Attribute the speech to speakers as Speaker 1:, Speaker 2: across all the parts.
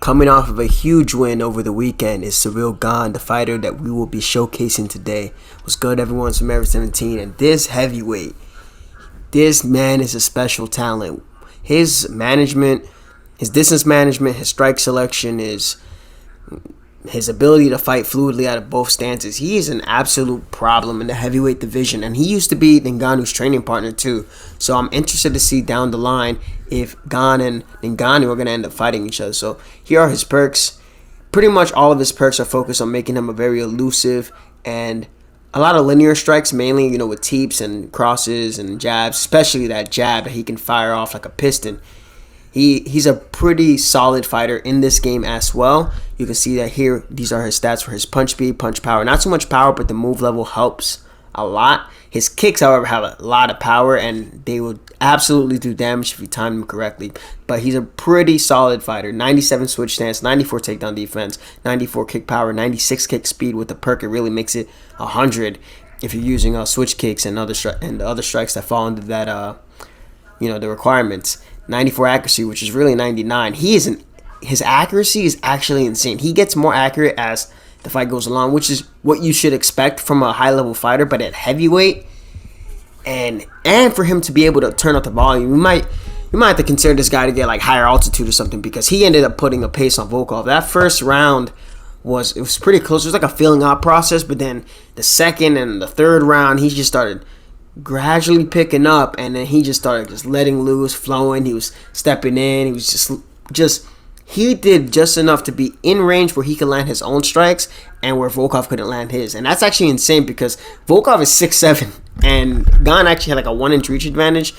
Speaker 1: Coming off of a huge win over the weekend is Ciryl Gane, the fighter that we will be showcasing today. What's good, everyone? It's February 17, and this heavyweight, this man is a special talent. His management, his distance management, his strike selection, his ability to fight fluidly out of both stances. He is an absolute problem in the heavyweight division, and he used to be Ngannou's training partner too. So I'm interested to see down the line if Gane and Ngannou are going to end up fighting each other. So here are his perks. Pretty much all of his perks are focused on making him a very elusive and a lot of linear strikes, mainly, with teeps and crosses and jabs, especially that jab that he can fire off like a piston. He's a pretty solid fighter in this game as well. You can see that here. These are his stats for his punch speed, punch power. Not so much power, but the move level helps a lot. His kicks, however, have a lot of power, and they will absolutely do damage if you time them correctly. But he's a pretty solid fighter. 97 switch stance, 94 takedown defense, 94 kick power, 96 kick speed. With the perk, it really makes it 100 if you're using switch kicks and other strikes that fall into that the requirements. 94 accuracy, which is really 99. His accuracy is actually insane. He gets more accurate as the fight goes along, which is what you should expect from a high-level fighter. But at heavyweight, and for him to be able to turn up the volume, you might have to consider this guy to get like higher altitude or something, because he ended up putting a pace on Volkov. That first round was pretty close. It was like a feeling out process, but then the second and the third round, he just started gradually picking up, and then he just started just letting loose, flowing. He was stepping in. He was he did just enough to be in range where he could land his own strikes and where Volkov couldn't land his. And that's actually insane, because Volkov is 6'7", and Gane actually had like a 1-inch reach advantage.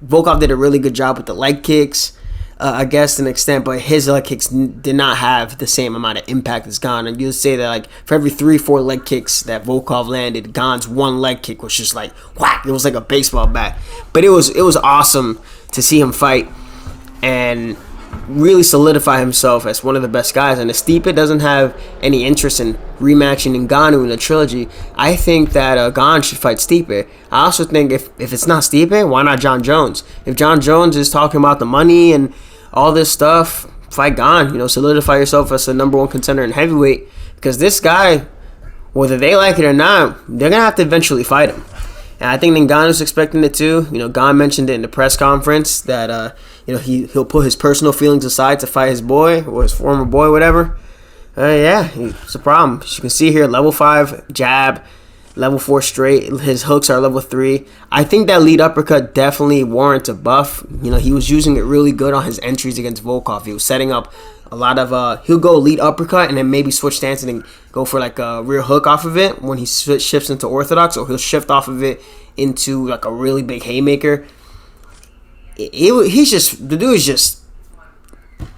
Speaker 1: Volkov did a really good job with the leg kicks, I guess, to an extent, but his leg kicks did not have the same amount of impact as Gane. And you'll say that like for every 3-4 leg kicks that Volkov landed, Gane's one leg kick was just like whack. It was like a baseball bat. But it was awesome to see him fight and really solidify himself as one of the best guys. And if Stipe doesn't have any interest in rematching Ngannou in the trilogy, I think that Gane should fight Stipe. I also think if it's not Stipe, why not John Jones? If John Jones is talking about the money and all this stuff, fight Gane. Solidify yourself as the #1 contender in heavyweight, because this guy, whether they like it or not, they're gonna have to eventually fight him. And I think Ngannou's expecting it too. Gane mentioned it in the press conference that he'll put his personal feelings aside to fight his boy or his former boy, whatever. It's a problem. As you can see here, level 5 jab, level 4 straight. His hooks are level 3. I think that lead uppercut definitely warrants a buff. He was using it really good on his entries against Volkov. He was setting up a lot of he'll go lead uppercut and then maybe switch stance and then go for like a rear hook off of it when he shifts into orthodox, or he'll shift off of it into like a really big haymaker. The dude is just,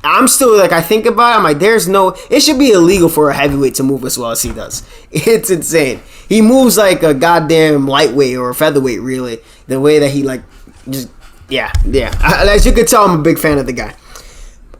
Speaker 1: I'm still like, I think about it, I'm like, it should be illegal for a heavyweight to move as well as he does. It's insane. He moves like a goddamn lightweight or a featherweight, really. The way that he as you could tell, I'm a big fan of the guy.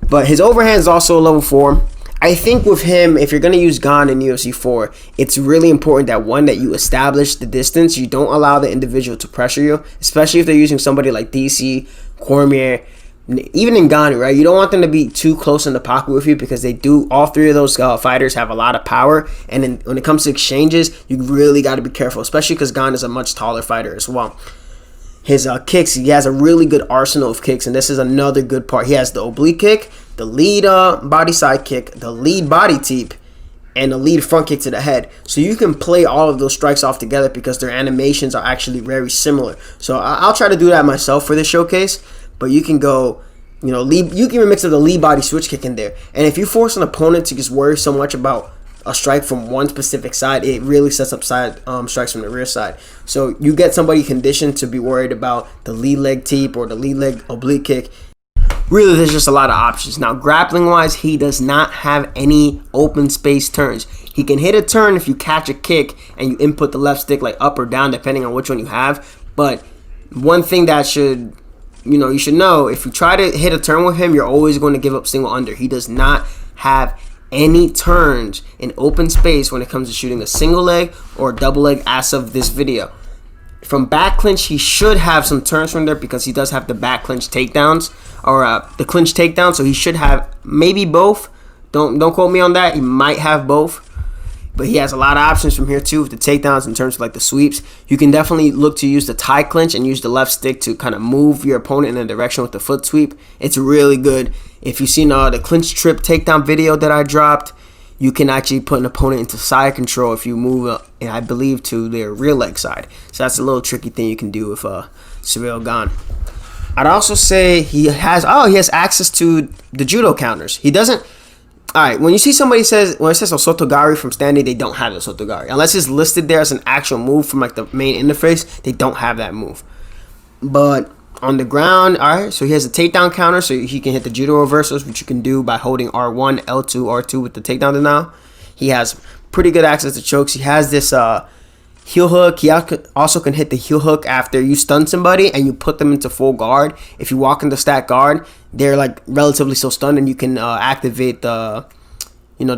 Speaker 1: But his overhand is also a level 4. I think with him, if you're going to use Gane in UFC 4, it's really important that you establish the distance. You don't allow the individual to pressure you, especially if they're using somebody like DC, Cormier, even Ngannou, right? You don't want them to be too close in the pocket with you, because all three of those fighters have a lot of power. And then when it comes to exchanges, you really got to be careful, especially because Gane is a much taller fighter as well. His kicks, he has a really good arsenal of kicks, and this is another good part. He has the oblique kick, the lead body side kick, the lead body teep, and the lead front kick to the head. So you can play all of those strikes off together because their animations are actually very similar. So I'll try to do that myself for this showcase, but you can go, you can even mix up the lead body switch kick in there. And if you force an opponent to just worry so much about a strike from one specific side, it really sets up side strikes from the rear side. So you get somebody conditioned to be worried about the lead leg teep or the lead leg oblique kick. Really, there's just a lot of options. Now, grappling wise, he does not have any open space turns. He can hit a turn if you catch a kick and you input the left stick like up or down, depending on which one you have. But one thing that you should know, if you try to hit a turn with him, you're always going to give up single under. He does not have any turns in open space when it comes to shooting a single leg or a double leg as of this video. From back clinch, he should have some turns from there because he does have the back clinch takedowns or the clinch takedown, so he should have maybe both. Don't quote me on that. He might have both. But he has a lot of options from here too with the takedowns in terms of like the sweeps. You can definitely look to use the tie clinch and use the left stick to kind of move your opponent in a direction with the foot sweep. It's really good. If you've seen the clinch trip takedown video that I dropped, you can actually put an opponent into side control if you move, I believe, to their rear leg side. So that's a little tricky thing you can do with Ciryl Gane. I'd also say he has access to the judo counters. He doesn't. All right, when you see somebody when it says Osotogari from standing, they don't have the Osotogari. Unless it's listed there as an actual move from like the main interface, they don't have that move. But on the ground, all right, so he has a takedown counter, so he can hit the judo reversals, which you can do by holding R1, L2, R2 with the takedown denial. He has pretty good access to chokes. He has this heel hook. He also can hit the heel hook after you stun somebody and you put them into full guard. If you walk into stack guard, they're like relatively still stunned, and you can activate the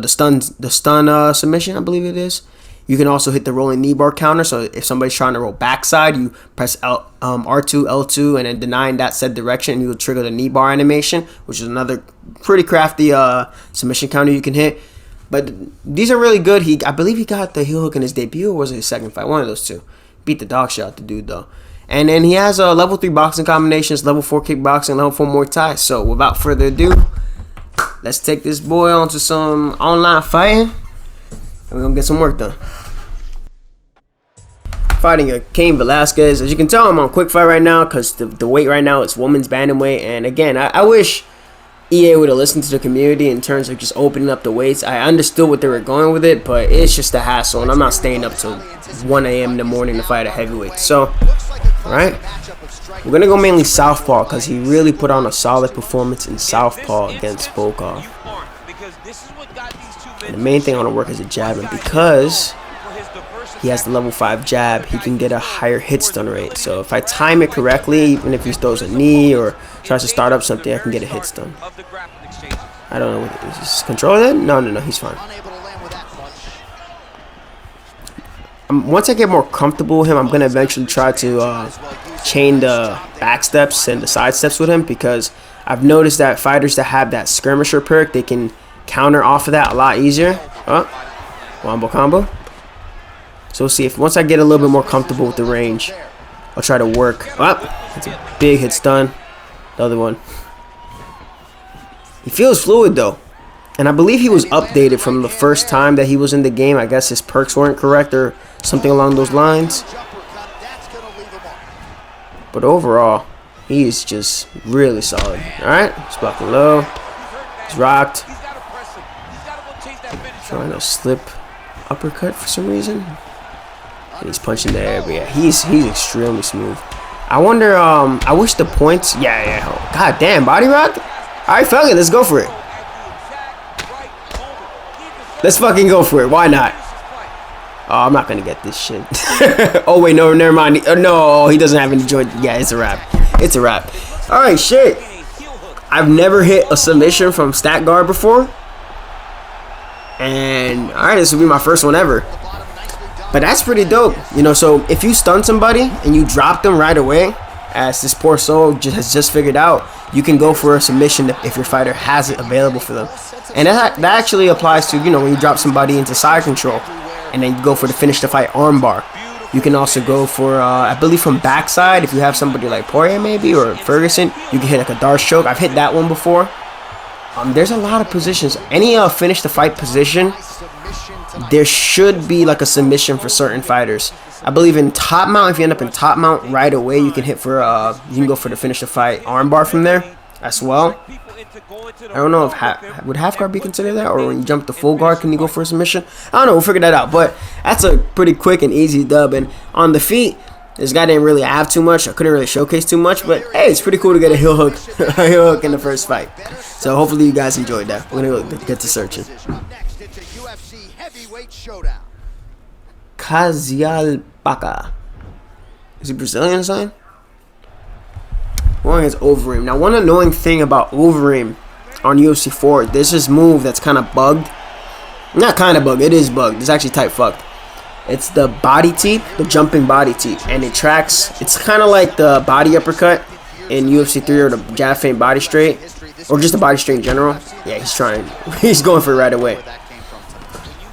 Speaker 1: stun submission, I believe it is. You can also hit the rolling knee bar counter. So if somebody's trying to roll backside, you press R2, L2, and then denying that said direction, and you will trigger the knee bar animation, which is another pretty crafty submission counter you can hit. But these are really good. I believe he got the heel hook in his debut, or was it his second fight? One of those two. Beat the dog shit out the dude though. And then he has level 3 boxing combinations, level 4 kickboxing, level 4 Muay Thai. So without further ado, let's take this boy onto some online fighting, and we're gonna get some work done. Fighting a Cain Velasquez. As you can tell, I'm on quick fight right now because the weight right now is women's bantamweight. And again, I wish EA would have listened to the community in terms of just opening up the weights. I understood what they were going with it, but it's just a hassle, and I'm not staying up till 1 a.m. in the morning to fight a heavyweight. So, alright, we're going to go mainly southpaw because he really put on a solid performance in southpaw against Volkov. And the main thing I want to work is a jab, and because he has the level 5 jab, he can get a higher hit stun rate. So if I time it correctly, even if he throws a knee or tries to start up something, I can get a hit stun. I don't know. Is this control it? No, he's fine. Once I get more comfortable with him, I'm going to eventually try to chain the back steps and the side steps with him, because I've noticed that fighters that have that skirmisher perk, they can counter off of that a lot easier. Wombo combo. So we'll see if once I get a little bit more comfortable with the range, I'll try to work. That's a big hit stun. The other one. He feels fluid though, and I believe he was updated from the first time that he was in the game. I guess his perks weren't correct or something along those lines. But overall, he's just really solid. All right, he's blocking low. He's rocked. Trying to slip uppercut for some reason. And he's punching there, but yeah, he's extremely smooth. I wonder, I wish the points, yeah. Oh, God damn, body rock? Alright, fuck it, let's go for it. Let's fucking go for it, why not? Oh, I'm not gonna get this shit. Oh wait, no, never mind. No, he doesn't have any joint. Yeah, it's a wrap. It's a wrap. Alright, shit. I've never hit a submission from stack guard before. And, alright, this will be my first one ever. But that's pretty dope, you know. So if you stun somebody and you drop them right away, as this poor soul has just figured out, you can go for a submission if your fighter has it available for them. And that actually applies to, you know, when you drop somebody into side control and then you go for the finish the fight armbar. You can also go for, I believe from backside, if you have somebody like Poirier maybe or Ferguson, you can hit like a Darce choke. I've hit that one before. There's a lot of positions. Any finish the fight position, there should be like a submission for certain fighters. I believe in top mount, if you end up in top mount right away, you can hit for you can go for the finish the fight armbar from there as well. I don't know if would half guard be considered that, or when you jump to full guard, can you go for a submission? I don't know, we'll figure that out. But that's a pretty quick and easy dub. And on the feet, this guy didn't really have too much. I couldn't really showcase too much, but hey, it's pretty cool to get a heel hook, in the first fight. So hopefully you guys enjoyed that. We're gonna get to searching. Ciryl Gane. Is he Brazilian or something? Going against Overeem. Now, one annoying thing about Overeem on UFC 4, there's this move that's kind of bugged. Not kind of bugged, it is bugged. It's actually type fucked. It's the body teep, the jumping body teep, and it tracks. It's kind of like the body uppercut in UFC 3 or the jab feint body straight, or just a body straight in general. Yeah, he's trying. He's going for it right away.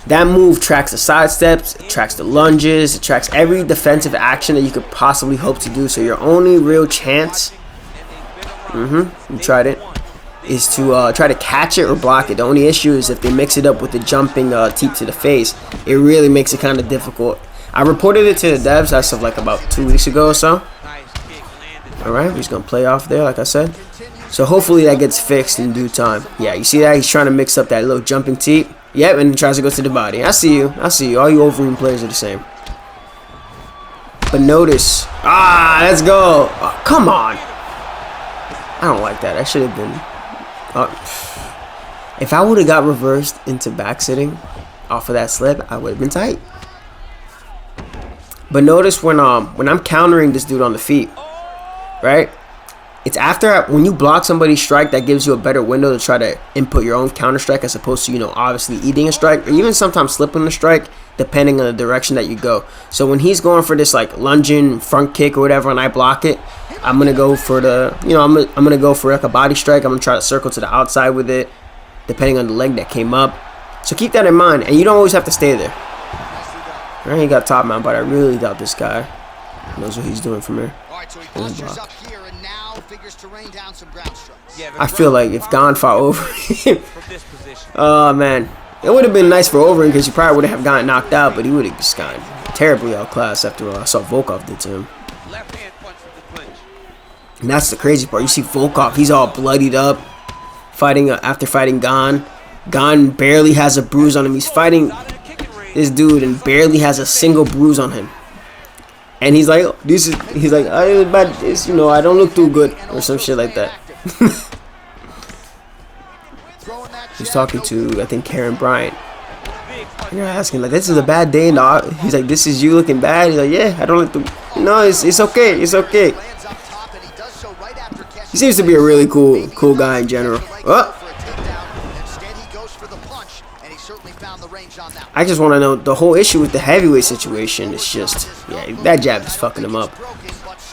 Speaker 1: That move tracks the side steps, it tracks the lunges, it tracks every defensive action that you could possibly hope to do. So your only real chance, you tried it, is to try to catch it or block it. The only issue is if they mix it up with the jumping teep to the face, it really makes it kind of difficult. I reported it to the devs as of like about 2 weeks ago or so. Alright, we're just going to play off there like I said. So hopefully that gets fixed in due time. Yeah, you see that? He's trying to mix up that little jumping teep. Yep, and he tries to go to the body. I see you. I see you. All you Overeem players are the same. But notice. Let's go. Oh, come on. I don't like that. That should have been. If I would have got reversed into back sitting off of that slip, I would have been tight. But notice when I'm countering this dude on the feet, right? It's after when you block somebody's strike that gives you a better window to try to input your own counter strike as opposed to, you know, obviously eating a strike or even sometimes slipping a strike depending on the direction that you go. So when he's going for this like lunging front kick or whatever and I block it, I'm gonna go for the, you know, I'm gonna go for like a body strike. I'm gonna try to circle to the outside with it depending on the leg that came up. So keep that in mind, and you don't always have to stay there. All right, he got top mount, but I really doubt this guy knows what he's doing from here. I feel like if Gane fought over him, oh man, it would have been nice for Overeem because he probably would have gotten knocked out, but he would have just gotten terribly outclassed after all I saw Volkov did to him. And that's the crazy part. You see Volkov, he's all bloodied up, fighting after fighting Gane. Gane barely has a bruise on him. He's fighting this dude and barely has a single bruise on him. And he's like, he's like, you know, I don't look too good or some shit like that. He's talking to, I think, Karen Bryant. And you're asking, like, this is a bad day, no? He's like, this is you looking bad? He's like, yeah, I don't look too, no, it's okay, it's okay. He seems to be a really cool guy in general. Oh. I just want to know, the whole issue with the heavyweight situation is just, yeah, that jab is fucking him up.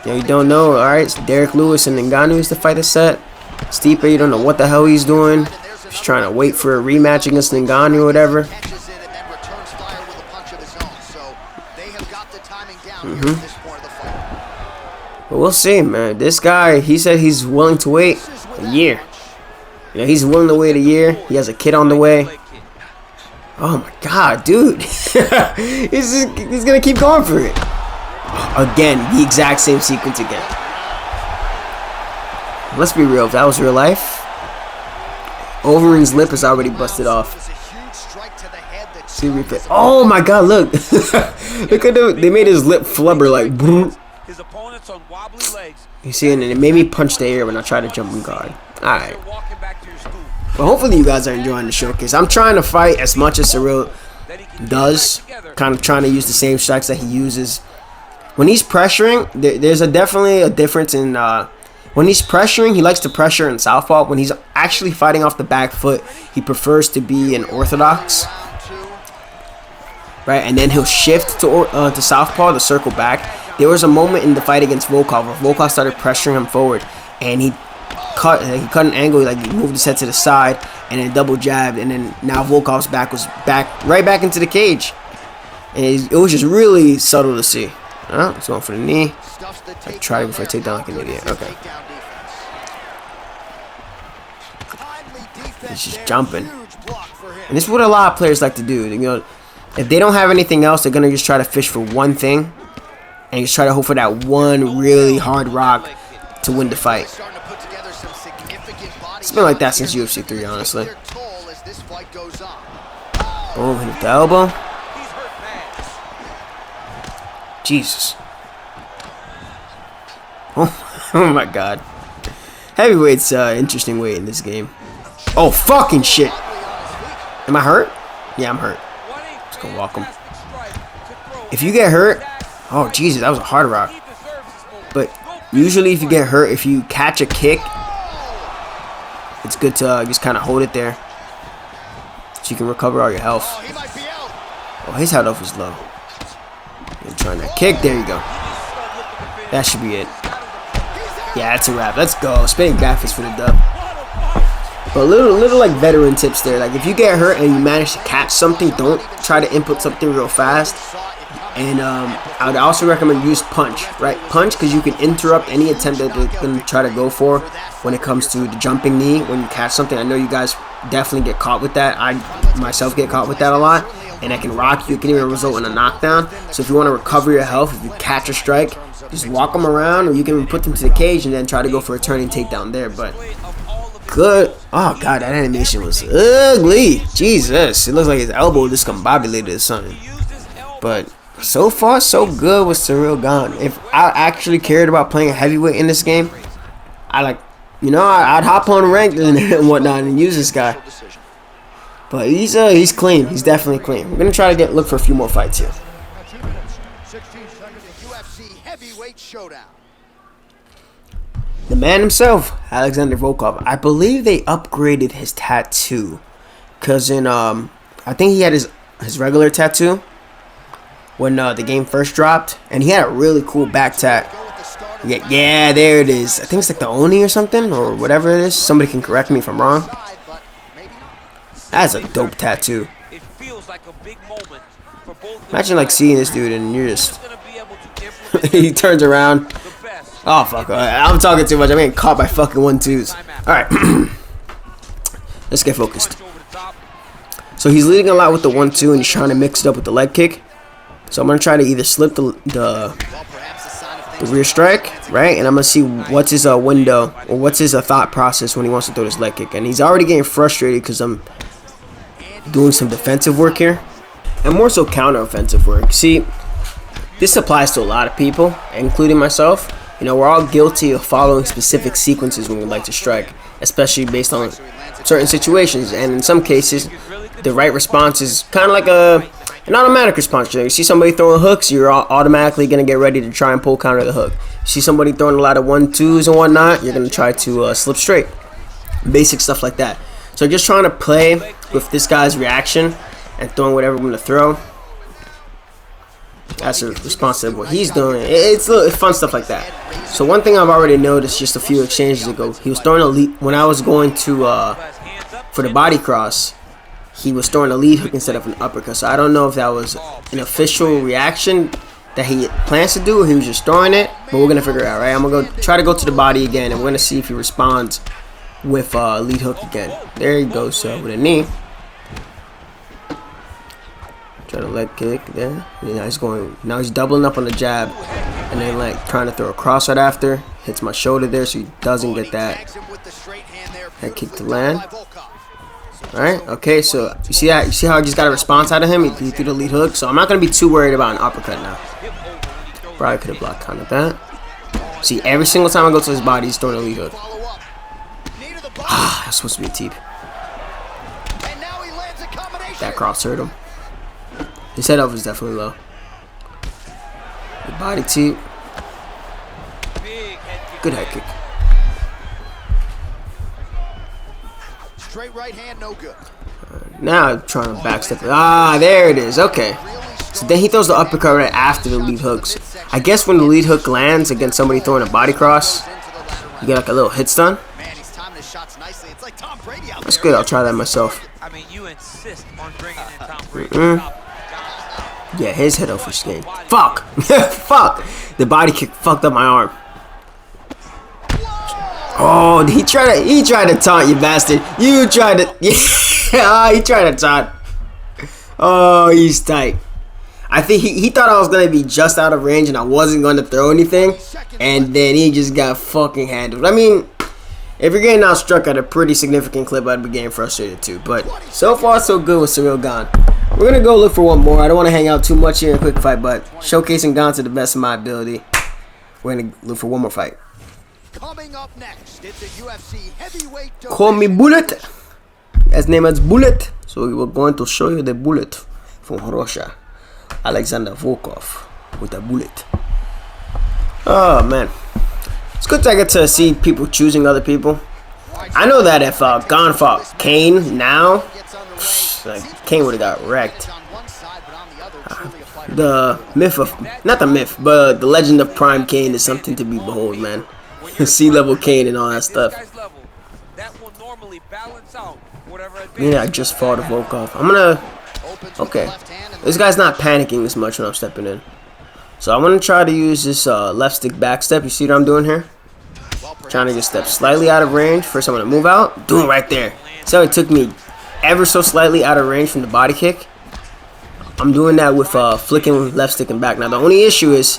Speaker 1: You know, you don't know, alright, it's Derek Lewis and Ngannou is the fight is set. Stipe, you don't know what the hell he's doing. He's trying to wait for a rematch against Ngannou or whatever. But we'll see, man. This guy, he said he's willing to wait a year. Yeah, he's willing to wait a year. He has a kid on the way. Oh my god, dude. he's gonna keep going for it. Again, the exact same sequence again. Let's be real, if that was real life, Overeem's lip is already busted off. See replay. Oh my god, look. Look at them. They made his lip flubber like brrr. You see, and it made me punch the air when I tried to jump and guard. Alright. But hopefully you guys are enjoying the showcase. I'm trying to fight as much as Ciryl does. Kind of trying to use the same strikes that he uses. When he's pressuring, there's definitely a difference in... when he's pressuring, he likes to pressure in southpaw. When he's actually fighting off the back foot, he prefers to be in orthodox. Right? And then he'll shift to southpaw to circle back. There was a moment in the fight against Volkov where Volkov started pressuring him forward. And he cut an angle, like he moved his head to the side and then double jabbed, and then now Volkov's back was right back into the cage, and it was just really subtle to see. He's going for the knee. I tried it before I take down like an idiot. Okay. He's just jumping, and this is what a lot of players like to do. You know, if they don't have anything else, they're gonna just try to fish for one thing and just try to hope for that one really hard rock to win the fight. It's been like that since UFC 3, honestly. Boom, hit with the elbow. Jesus. Oh my god. Heavyweight's interesting weight in this game. Oh, fucking shit. Am I hurt? Yeah, I'm hurt. Just gonna walk him. If you get hurt, oh Jesus, that was a hard rock. But usually if you get hurt, if you catch a kick, it's good to just kind of hold it there so you can recover all your health. Oh, his health was low. You're trying that kick. There you go. That should be it. Yeah, that's a wrap. Let's go. Spinning backfist for the dub. But little like veteran tips there. Like if you get hurt and you manage to catch something, don't try to input something real fast. And I would also recommend use punch, right? Punch, because you can interrupt any attempt that they're going to try to go for when it comes to the jumping knee when you catch something. I know you guys definitely get caught with that. I myself get caught with that a lot. And that can rock you. It can even result in a knockdown. So if you want to recover your health, if you catch a strike, just walk them around, or you can put them to the cage and then try to go for a turning takedown there. But good. Oh, God, that animation was ugly. Jesus. It looks like his elbow discombobulated or something. But so far, so good with Ciryl Gane. If I actually cared about playing a heavyweight in this game, I'd hop on ranked and whatnot and use this guy. But he's clean. He's definitely clean. We're gonna try to look for a few more fights here. The man himself, Alexander Volkov. I believe they upgraded his tattoo, cause I think he had his regular tattoo when the game first dropped, and he had a really cool back tat. Yeah, there it is. I think it's like the Oni or something, or whatever it is. Somebody can correct me if I'm wrong. That's a dope tattoo. Imagine like seeing this dude and you're just he turns around. Oh fuck, I'm talking too much. I'm getting caught by fucking 1-2s. Alright. Let's get focused. So he's leading a lot with the 1-2 and he's trying to mix it up with the leg kick. So I'm gonna try to either slip the rear strike, right? And I'm gonna see what's his window, or what's his thought process when he wants to throw this leg kick. And he's already getting frustrated because I'm doing some defensive work here, and more so counter-offensive work. See, this applies to a lot of people, including myself. You know, we're all guilty of following specific sequences when we like to strike, especially based on certain situations. And in some cases, the right response is kind of like an automatic response. You see somebody throwing hooks, you're automatically going to get ready to try and pull counter the hook. You see somebody throwing a lot of 1-2s and whatnot, you're going to try to slip straight. Basic stuff like that. So just trying to play with this guy's reaction and throwing whatever I'm going to throw. That's a response to what he's doing. It's fun stuff like that. So one thing I've already noticed just a few exchanges ago, he was throwing a lead when I was going to for the body cross. He was throwing a lead hook instead of an uppercut. So I don't know if that was an official reaction that he plans to do, or he was just throwing it. But we're gonna figure it out, right? I'm gonna try to go to the body again, and we're gonna see if he responds with lead hook again. There he goes. So with a knee. Try to leg kick there. Now he's doubling up on the jab, and then like trying to throw a cross right after. Hits my shoulder there, so he doesn't get that head kick to land. All right. Okay. So you see that? You see how I just got a response out of him? He threw the lead hook. So I'm not gonna be too worried about an uppercut now. Probably could have blocked countered that. See, every single time I go to his body, he's throwing a lead hook. Ah, that's supposed to be a teep. That cross hurt him. His head up is definitely low. The body teep. Good head kick.
Speaker 2: Straight right hand, no good.
Speaker 1: Now I'm trying to backstep it. Ah, there it is. Okay. So then he throws the uppercut right after the lead hooks. I guess when the lead hook lands against somebody throwing a body cross, you get like a little hit stun. That's good. I'll try that myself. Yeah, his head off his game. Fuck. Fuck. The body kick fucked up my arm. Oh, he tried to taunt, you bastard. You tried to, yeah, he tried to taunt. Oh, he's tight. I think he thought I was gonna be just out of range and I wasn't gonna throw anything, and then he just got fucking handled. I mean, if you're getting outstruck at a pretty significant clip, I'd be getting frustrated too. But so far, so good with Ciryl Gane. We're gonna go look for one more. I don't want to hang out too much here in a quick fight, but showcasing Gane to the best of my ability. We're gonna look for one more fight.
Speaker 2: Coming up next, it's a UFC heavyweight.
Speaker 1: Call me Bullet. His name is Bullet. So we were going to show you the bullet from Russia. Alexander Volkov with a bullet. Oh man, it's good to get to see people choosing other people. I know that if Gane fought Kane now, like, Kane would have got wrecked. The myth of, not the myth, but the legend of Prime Kane is something to be behold, man. Sea level Kane and all that stuff.
Speaker 3: normally balance out whatever
Speaker 1: Yeah, I just fought to Volkov. I'm gonna. Okay, this guy's not panicking as much when I'm stepping in, so I'm gonna try to use this left stick back step. You see what I'm doing here? Trying to just step slightly out of range for someone to move out. Doing right there. So it took me ever so slightly out of range from the body kick. I'm doing that with flicking left stick and back. Now the only issue is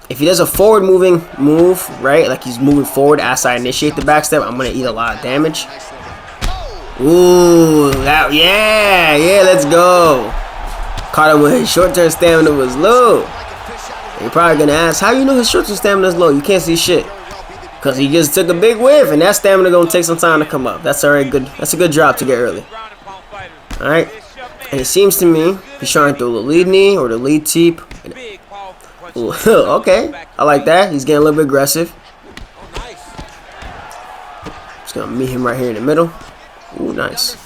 Speaker 1: if he does a forward moving move, right? Like he's moving forward as I initiate the back step, I'm gonna eat a lot of damage. Ooh, that, yeah, let's go. Caught him when his short-term stamina was low. You're probably gonna ask, how you know his short-term stamina is low? You can't see shit. Cause he just took a big whiff, and that stamina gonna take some time to come up. That's already good. That's a good drop to get early. All right, and it seems to me he's trying to throw the lead knee or the lead teep. Ooh, okay, I like that. He's getting a little bit aggressive. Just gonna meet him right here in the middle. Ooh, nice.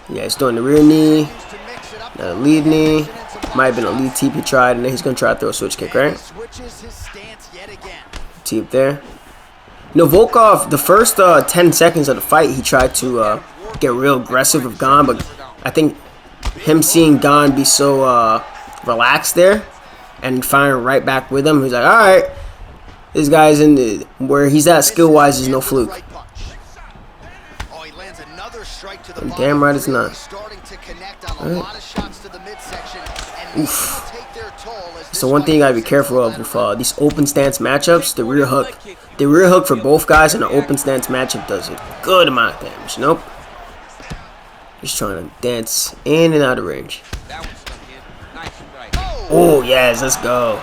Speaker 1: Yeah, he's throwing the rear knee, the lead knee. Might have been a lead teep he tried, and then he's gonna try to throw a switch kick, right? Teep there. You know, Volkov, the first 10 seconds of the fight, he tried to get real aggressive with Gane, but I think him seeing Gane be so relaxed there and firing right back with him, he's like, all right, this guy's in the, where he's at skill-wise is no fluke. And damn right it's not. Right. Oof. So one thing you gotta be careful of with these open stance matchups, the rear hook. The rear hook for both guys in an open stance matchup does a good amount of damage. Nope. Just trying to dance in and out of range. Oh yes, let's go.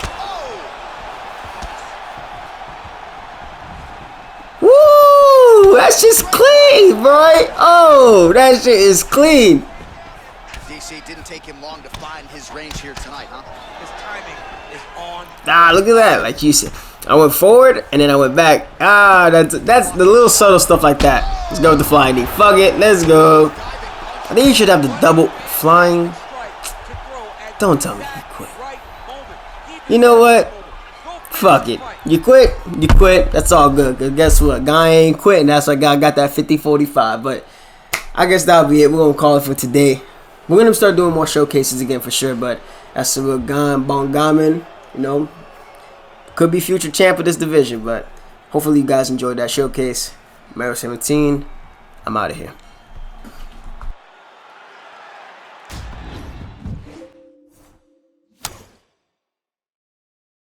Speaker 1: Woo! That's just clean, bro. Oh, that shit is clean.
Speaker 2: DC didn't take him long to find his range here tonight, huh?
Speaker 3: His timing is on.
Speaker 1: Nah, look at that. Like you said, I went forward and then I went back. Ah, that's the little subtle stuff like that. Let's go with the flying knee. Fuck it, let's go. I think you should have the double flying. Don't tell me he quit. You know what? Fuck it. You quit. You quit. That's all good. Cause guess what? Guy ain't quitting. That's why I got that 50-45. But I guess that'll be it. We're gonna call it for today. We're gonna start doing more showcases again for sure. But that's Ciryl Gane, Bongaman. You know, could be future champ of this division. But hopefully you guys enjoyed that showcase. Mario 17. I'm out of here.